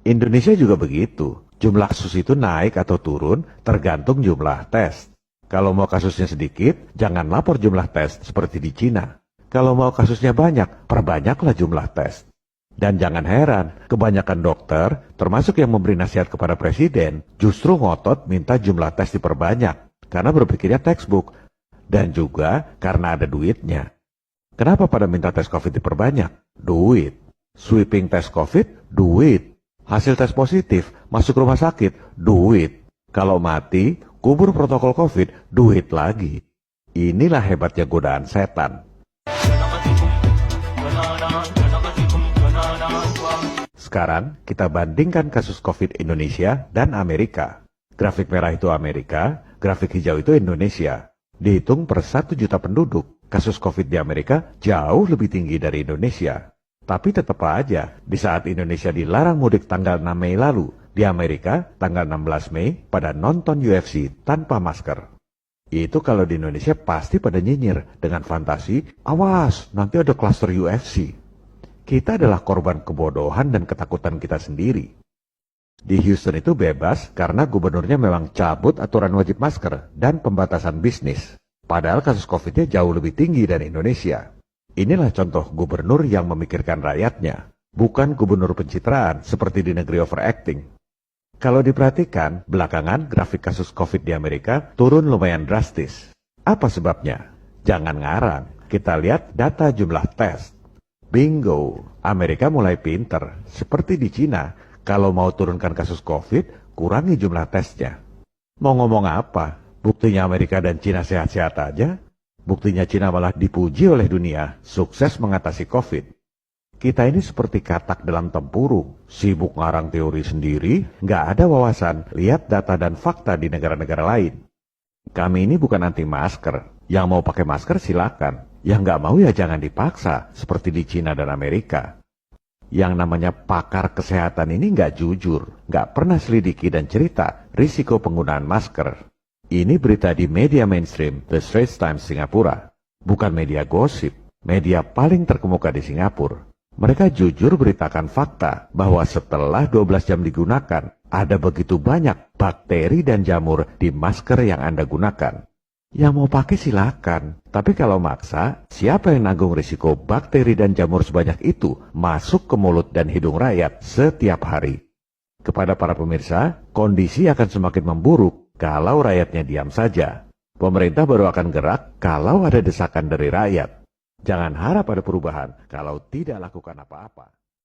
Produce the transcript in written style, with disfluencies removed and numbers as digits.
Indonesia juga begitu. Jumlah kasus itu naik atau turun tergantung jumlah tes. Kalau mau kasusnya sedikit, jangan lapor jumlah tes seperti di Cina. Kalau mau kasusnya banyak, perbanyaklah jumlah tes. Dan jangan heran, kebanyakan dokter, termasuk yang memberi nasihat kepada presiden, justru ngotot minta jumlah tes diperbanyak, karena berpikirnya textbook. Dan juga karena ada duitnya. Kenapa pada minta tes COVID diperbanyak? Duit. Sweeping tes COVID? Duit. Hasil tes positif, masuk rumah sakit? Duit. Kalau mati, kubur protokol COVID? Duit lagi. Inilah hebatnya godaan setan. Sekarang kita bandingkan kasus COVID Indonesia dan Amerika. Grafik merah itu Amerika, grafik hijau itu Indonesia. Dihitung per 1 juta penduduk, kasus COVID di Amerika jauh lebih tinggi dari Indonesia. Tapi tetap aja, di saat Indonesia dilarang mudik tanggal 6 Mei lalu, di Amerika tanggal 16 Mei pada nonton UFC tanpa masker. Itu kalau di Indonesia pasti pada nyinyir dengan fantasi, awas nanti ada klaster UFC. Kita adalah korban kebodohan dan ketakutan kita sendiri. Di Houston itu bebas karena gubernurnya memang cabut aturan wajib masker dan pembatasan bisnis. Padahal kasus COVID-nya jauh lebih tinggi dari Indonesia. Inilah contoh gubernur yang memikirkan rakyatnya, bukan gubernur pencitraan seperti di negeri overacting. Kalau diperhatikan, belakangan grafik kasus COVID di Amerika turun lumayan drastis. Apa sebabnya? Jangan ngarang, kita lihat data jumlah tes. Bingo, Amerika mulai pinter, seperti di Cina. Kalau mau turunkan kasus COVID, kurangi jumlah tesnya. Mau ngomong apa? Buktinya Amerika dan Cina sehat-sehat aja. Buktinya Cina malah dipuji oleh dunia, sukses mengatasi COVID. Kita ini seperti katak dalam tempurung, sibuk ngarang teori sendiri, nggak ada wawasan, lihat data dan fakta di negara-negara lain. Kami ini bukan anti masker, yang mau pakai masker silakan, yang nggak mau ya jangan dipaksa, seperti di Cina dan Amerika. Yang namanya pakar kesehatan ini nggak jujur, nggak pernah selidiki dan cerita risiko penggunaan masker. Ini berita di media mainstream, The Straits Times Singapura. Bukan media gosip, media paling terkemuka di Singapura. Mereka jujur beritakan fakta bahwa setelah 12 jam digunakan, ada begitu banyak bakteri dan jamur di masker yang Anda gunakan. Yang mau pakai silakan, tapi kalau maksa, siapa yang nanggung risiko bakteri dan jamur sebanyak itu masuk ke mulut dan hidung rakyat setiap hari? Kepada para pemirsa, kondisi akan semakin memburuk kalau rakyatnya diam saja. Pemerintah baru akan gerak kalau ada desakan dari rakyat. Jangan harap ada perubahan kalau tidak lakukan apa-apa.